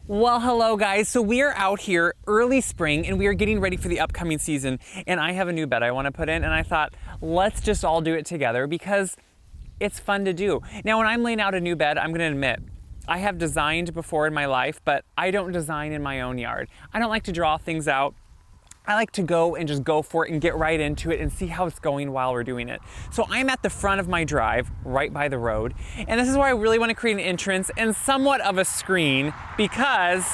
Well, hello guys. So we are out here early spring and we are getting ready for the upcoming season, and I have a new bed I want to put in, and I thought let's just all do it together because it's fun to do. Now when I'm laying out a new bed, I'm going to admit I have designed before in my life, but I don't design in my own yard. I don't like to draw things out. I like to go and just go for it and get right into it and see how it's going while we're doing it. So I'm at the front of my drive, right by the road, and this is where I really want to create an entrance and somewhat of a screen because,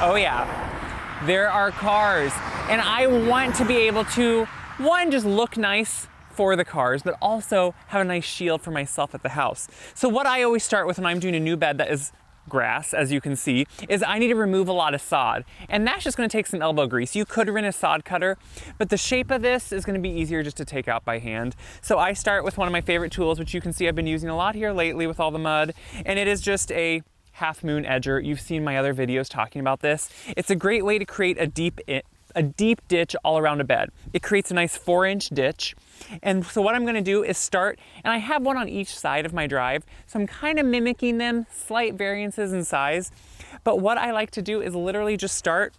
oh yeah, there are cars. And I want to be able to, one, just look nice for the cars, but also have a nice shield for myself at the house. So what I always start with when I'm doing a new bed that is grass, as you can see, is I need to remove a lot of sod, and that's just going to take some elbow grease. You could rent a sod cutter, but the shape of this is going to be easier just to take out by hand. So I start with one of my favorite tools, which you can see I've been using a lot here lately with all the mud, and it is just a half moon edger. You've seen my other videos talking about this. It's a great way to create a deep ditch all around a bed. It creates a nice 4-inch ditch. And so what I'm going to do is start, and I have one on each side of my drive, so I'm kind of mimicking them, slight variances in size. But what I like to do is literally just start,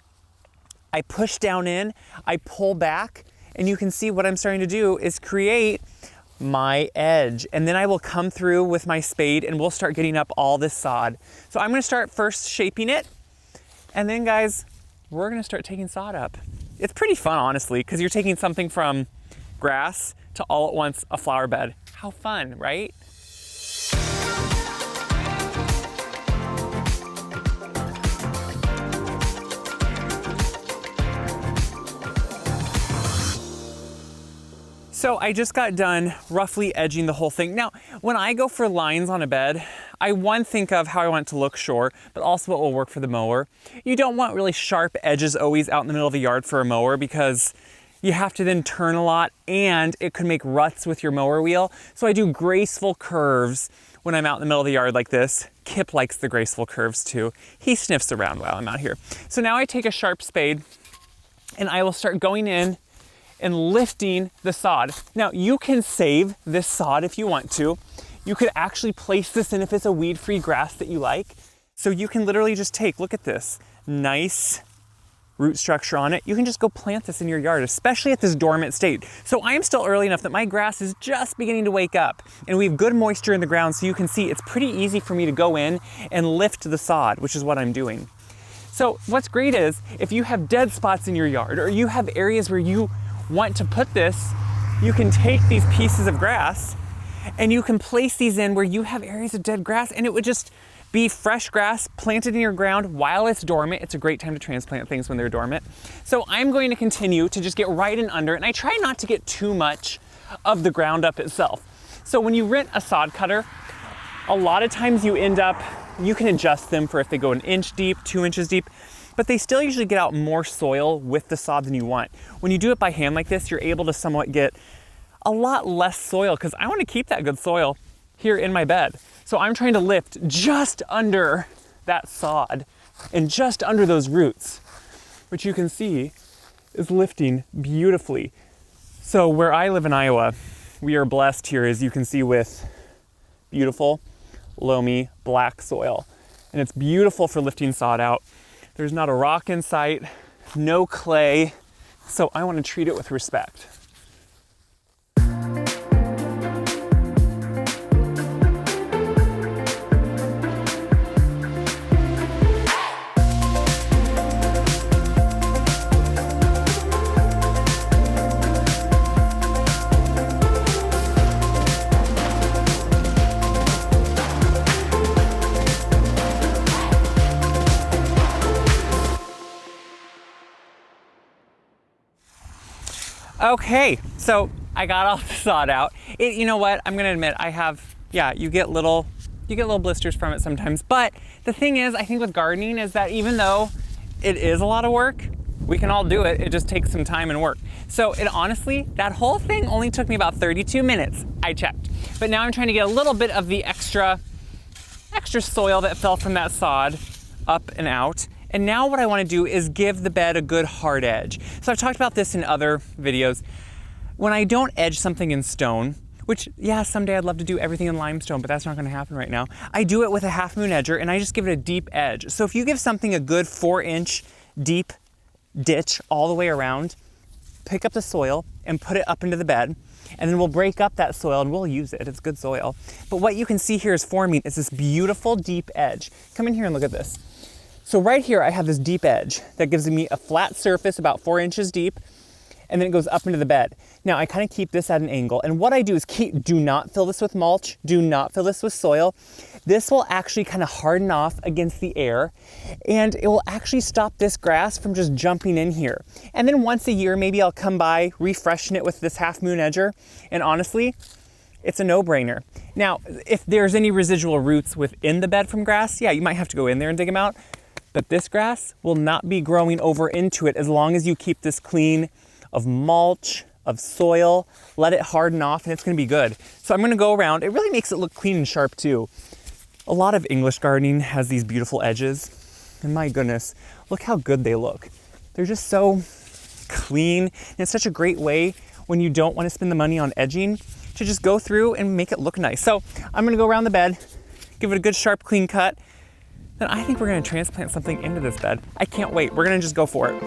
I push down in, I pull back, and you can see what I'm starting to do is create my edge. And then I will come through with my spade and we'll start getting up all this sod. So I'm going to start first shaping it, and then guys, we're going to start taking sod up. It's pretty fun, honestly, because you're taking something from grass to all at once a flower bed. How fun, right? So I just got done roughly edging the whole thing. Now, when I go for lines on a bed, I think of how I want it to look, sure, but also what will work for the mower. You don't want really sharp edges always out in the middle of the yard for a mower because you have to then turn a lot and it could make ruts with your mower wheel. So I do graceful curves when I'm out in the middle of the yard like this. Kip likes the graceful curves too. He sniffs around while I'm out here. So now I take a sharp spade and I will start going in and lifting the sod. Now you can save this sod if you want to. You could actually place this in if it's a weed-free grass that you like. So you can literally just take, look at this, nice root structure on it. You can just go plant this in your yard, especially at this dormant state. So I am still early enough that my grass is just beginning to wake up and we have good moisture in the ground, so you can see it's pretty easy for me to go in and lift the sod, which is what I'm doing. So what's great is if you have dead spots in your yard or you have areas where you want to put this, you can take these pieces of grass and you can place these in where you have areas of dead grass, and it would just be fresh grass planted in your ground while it's dormant. It's a great time to transplant things when they're dormant. So I'm going to continue to just get right in under, and I try not to get too much of the ground up itself. So when you rent a sod cutter, a lot of times you can adjust them for if they go 1 inch deep, 2 inches deep, but they still usually get out more soil with the sod than you want. When you do it by hand like this, you're able to somewhat get a lot less soil because I want to keep that good soil here in my bed. So I'm trying to lift just under that sod and just under those roots, which you can see is lifting beautifully. So where I live in Iowa, we are blessed here, as you can see, with beautiful, loamy, black soil. And it's beautiful for lifting sod out. There's not a rock in sight, no clay. So I want to treat it with respect. Okay, so I got all the sod out. You know what? I'm gonna admit you get little blisters from it sometimes. But the thing is, I think with gardening is that even though it is a lot of work, we can all do it. It just takes some time and work. So honestly, that whole thing only took me about 32 minutes. I checked. But now I'm trying to get a little bit of the extra soil that fell from that sod up and out. And now what I want to do is give the bed a good hard edge. So I've talked about this in other videos. When I don't edge something in stone, which, yeah, someday I'd love to do everything in limestone, but that's not gonna happen right now. I do it with a half moon edger, and I just give it a deep edge. So if you give something a good 4-inch deep ditch all the way around, pick up the soil and put it up into the bed, and then we'll break up that soil and we'll use it. It's good soil. But what you can see here is forming is this beautiful deep edge. Come in here and look at this. So right here, I have this deep edge that gives me a flat surface about 4 inches deep, and then it goes up into the bed. Now I kind of keep this at an angle, and what I do is do not fill this with mulch, do not fill this with soil. This will actually kind of harden off against the air, and it will actually stop this grass from just jumping in here. And then once a year, maybe I'll come by, refreshen it with this half moon edger, and honestly, it's a no-brainer. Now, if there's any residual roots within the bed from grass, yeah, you might have to go in there and dig them out, but this grass will not be growing over into it as long as you keep this clean of mulch, of soil, let it harden off, and it's gonna be good. So I'm gonna go around. It really makes it look clean and sharp too. A lot of English gardening has these beautiful edges, and my goodness, look how good they look. They're just so clean, and it's such a great way when you don't wanna spend the money on edging to just go through and make it look nice. So I'm gonna go around the bed, give it a good sharp clean cut, then I think we're gonna transplant something into this bed. I can't wait, we're gonna just go for it.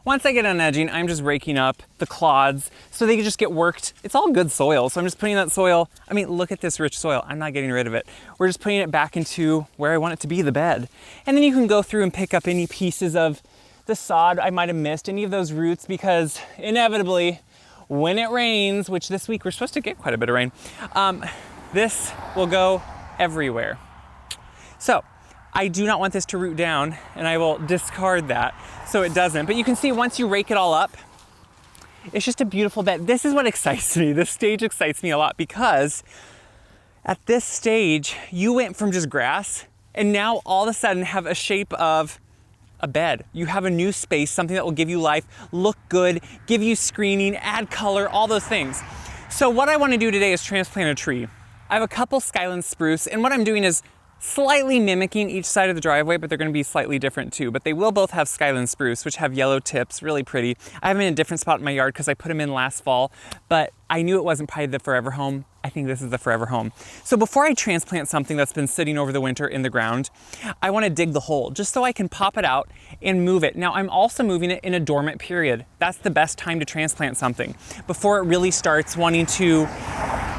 Once I get on edging, I'm just raking up the clods so they can just get worked. It's all good soil, so I'm just putting that soil, I mean, look at this rich soil. I'm not getting rid of it. We're just putting it back into where I want it to be, the bed. And then you can go through and pick up any pieces of the sod I might have missed, any of those roots, because inevitably, when it rains, which this week we're supposed to get quite a bit of rain, this will go everywhere. So, I do not want this to root down, and I will discard that so it doesn't. But you can see once you rake it all up, it's just a beautiful bed. This is what excites me. This stage excites me a lot because at this stage, you went from just grass and now all of a sudden have a shape of a bed. You have a new space, something that will give you life, look good, give you screening, add color, all those things. So what I want to do today is transplant a tree. I have a couple Skylands spruce, and what I'm doing is slightly mimicking each side of the driveway, but they're going to be slightly different too. But they will both have Skylands spruce, which have yellow tips, really pretty. I have them in a different spot in my yard because I put them in last fall, but I knew it wasn't probably the forever home. I think this is the forever home. So before I transplant something that's been sitting over the winter in the ground, I want to dig the hole just so I can pop it out and move it. Now I'm also moving it in a dormant period. That's the best time to transplant something, before it really starts wanting to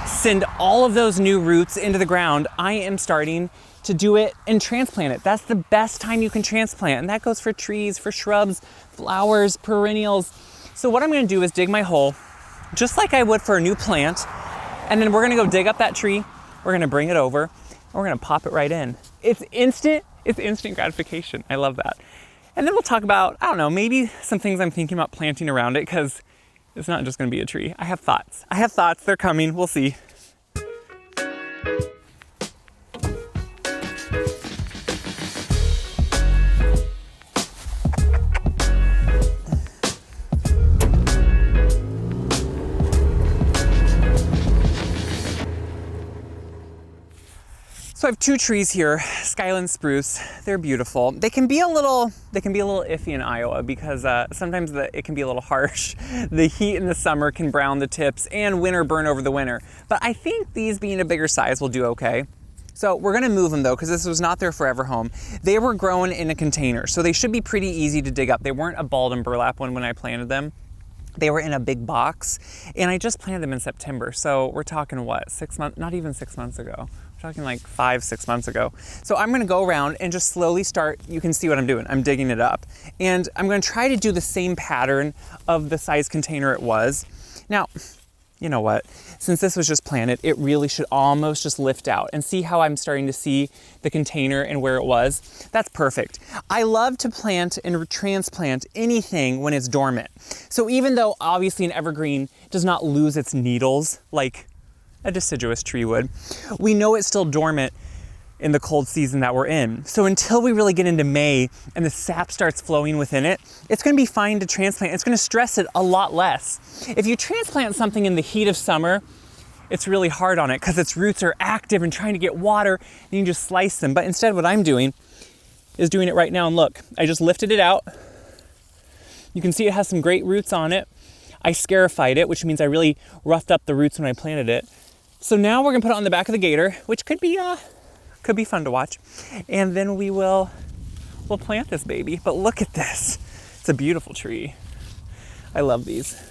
send all of those new roots into the ground. I am starting to do it and transplant it. That's the best time you can transplant. And that goes for trees, for shrubs, flowers, perennials. So what I'm gonna do is dig my hole, just like I would for a new plant. And then we're gonna go dig up that tree. We're gonna bring it over, and we're gonna pop it right in. It's instant gratification. I love that. And then we'll talk about, I don't know, maybe some things I'm thinking about planting around it, because it's not just gonna be a tree. I have thoughts, they're coming, we'll see. So I have two trees here, Skylands spruce. They're beautiful. They can be a little iffy in Iowa because sometimes it can be a little harsh. The heat in the summer can brown the tips and winter burn over the winter. But I think these being a bigger size will do okay. So we're gonna move them though, because this was not their forever home. They were grown in a container, so they should be pretty easy to dig up. They weren't a balled and burlap one when I planted them. They were in a big box, and I just planted them in September. So we're talking what, 6 months, not even 6 months ago. We're talking like 5-6 months ago. So I'm gonna go around and just slowly start, you can see what I'm doing. I'm digging it up. And I'm gonna try to do the same pattern of the size container it was. Now, you know what? Since this was just planted, it really should almost just lift out, and see how I'm starting to see the container and where it was. That's perfect. I love to plant and transplant anything when it's dormant. So even though obviously an evergreen does not lose its needles like a deciduous tree would, we know it's still dormant in the cold season that we're in. So until we really get into May and the sap starts flowing within it, it's gonna be fine to transplant. It's gonna stress it a lot less. If you transplant something in the heat of summer, it's really hard on it because its roots are active and trying to get water, and you can just slice them. But instead what I'm doing is doing it right now, and look, I just lifted it out. You can see it has some great roots on it. I scarified it, which means I really roughed up the roots when I planted it. So now we're gonna put it on the back of the gator, which could be fun to watch. And then we'll plant this baby. But look at this. It's a beautiful tree. I love these.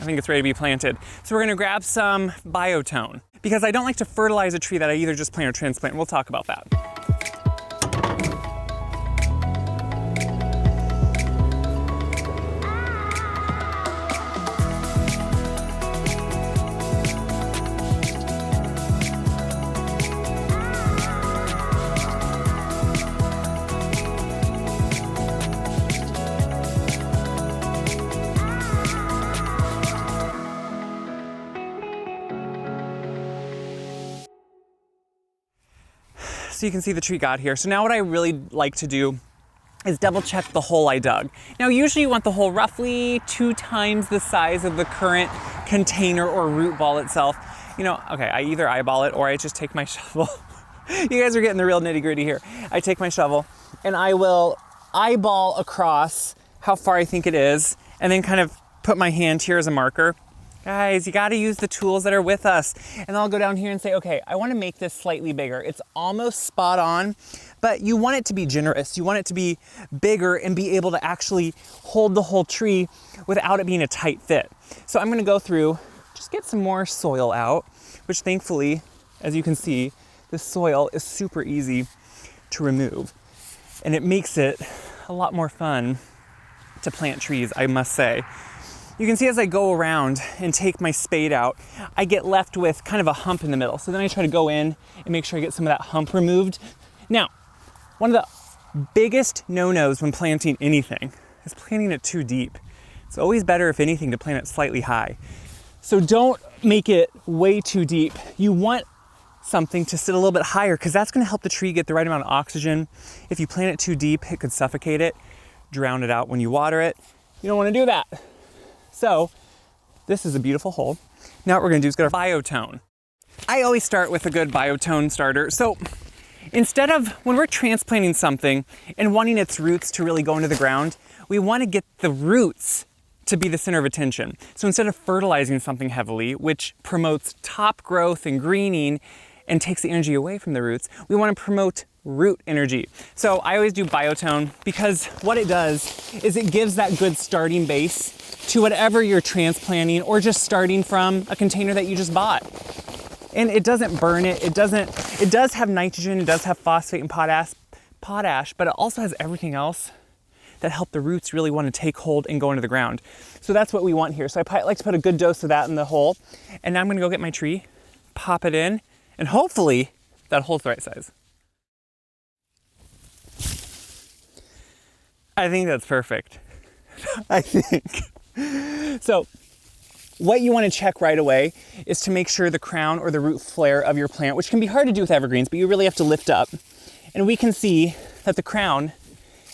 I think it's ready to be planted. So we're gonna grab some biotone because I don't like to fertilize a tree that I either just plant or transplant. We'll talk about that. So you can see the tree got here. So now what I really like to do is double check the hole I dug. Now usually you want the hole roughly 2 times the size of the current container or root ball itself. You know, okay, I either eyeball it or I just take my shovel. You guys are getting the real nitty gritty here. I take my shovel and I will eyeball across how far I think it is and then kind of put my hand here as a marker. Guys, you gotta use the tools that are with us. And I'll go down here and say, okay, I wanna make this slightly bigger. It's almost spot on, but you want it to be generous. You want it to be bigger and be able to actually hold the whole tree without it being a tight fit. So I'm gonna go through, just get some more soil out, which thankfully, as you can see, the soil is super easy to remove. And it makes it a lot more fun to plant trees, I must say. You can see as I go around and take my spade out, I get left with kind of a hump in the middle. So then I try to go in and make sure I get some of that hump removed. Now, one of the biggest no-nos when planting anything is planting it too deep. It's always better, if anything, to plant it slightly high. So don't make it way too deep. You want something to sit a little bit higher because that's gonna help the tree get the right amount of oxygen. If you plant it too deep, it could suffocate it, drown it out when you water it. You don't wanna do that. So this is a beautiful hole. Now what we're gonna do is get our biotone. I always start with a good biotone starter. So instead of, when we're transplanting something and wanting its roots to really go into the ground, we wanna get the roots to be the center of attention. So instead of fertilizing something heavily, which promotes top growth and greening and takes the energy away from the roots, we wanna promote root energy. So I always do biotone because what it does is it gives that good starting base to whatever you're transplanting or just starting from a container that you just bought. And it doesn't burn it. It does have nitrogen, it does have phosphate and potash, but it also has everything else that help the roots really want to take hold and go into the ground. So that's what we want here. So I like to put a good dose of that in the hole. And now I'm gonna go get my tree, pop it in, and hopefully that hole's the right size. I think that's perfect. I think. So what you want to check right away is to make sure the crown or the root flare of your plant, which can be hard to do with evergreens, but you really have to lift up. And we can see that the crown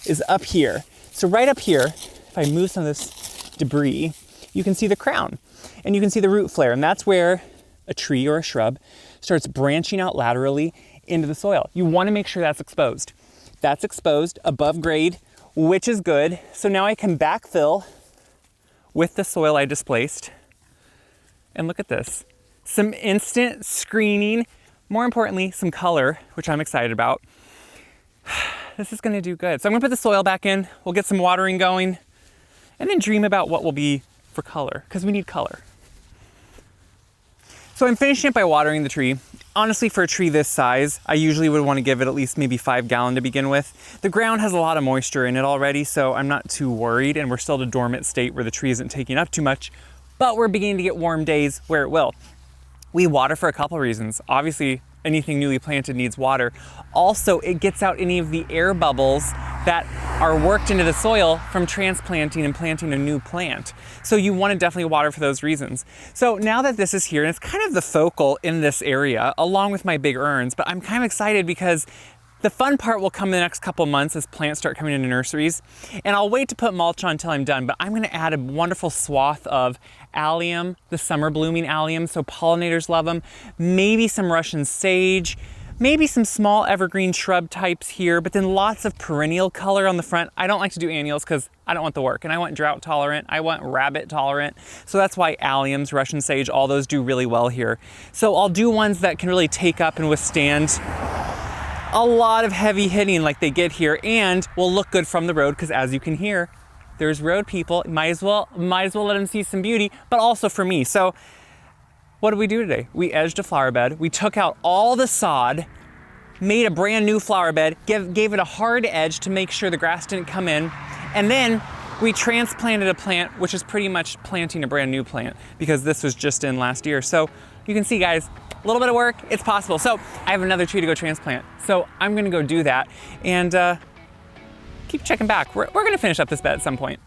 is up here. So right up here, if I move some of this debris, you can see the crown and you can see the root flare. And that's where a tree or a shrub starts branching out laterally into the soil. You want to make sure that's exposed. That's exposed above grade, which is good. So now I can backfill with the soil I displaced. And look at this. Some instant screening, more importantly, some color, which I'm excited about. This is gonna do good. So I'm gonna put the soil back in, we'll get some watering going, and then dream about what will be for color, because we need color. So I'm finishing it by watering the tree. Honestly, for a tree this size, I usually would want to give it at least maybe 5 gallons to begin with. The ground has a lot of moisture in it already, so I'm not too worried, and we're still at a dormant state where the tree isn't taking up too much, but we're beginning to get warm days where it will. We water for a couple reasons. Obviously, anything newly planted needs water. Also, it gets out any of the air bubbles that are worked into the soil from transplanting and planting a new plant. So you want to definitely water for those reasons. So now that this is here, and it's kind of the focal in this area, along with my big urns, but I'm kind of excited because the fun part will come in the next couple months as plants start coming into nurseries. And I'll wait to put mulch on until I'm done, but I'm gonna add a wonderful swath of allium, the summer blooming allium, so pollinators love them, maybe some Russian sage, maybe some small evergreen shrub types here, but then lots of perennial color on the front. I don't like to do annuals because I don't want the work, and I want drought tolerant, I want rabbit tolerant. So that's why alliums, Russian sage, all those do really well here. So I'll do ones that can really take up and withstand a lot of heavy hitting like they get here, and will look good from the road because, as you can hear, there's road people. Might as well let them see some beauty, but also for me. So what did we do today? We edged a flower bed. We took out all the sod, made a brand new flower bed, gave it a hard edge to make sure the grass didn't come in, and then we transplanted a plant, which is pretty much planting a brand new plant because this was just in last year. So you can see, guys, a little bit of work, it's possible. So I have another tree to go transplant. So I'm gonna go do that and keep checking back. We're gonna finish up this bed at some point.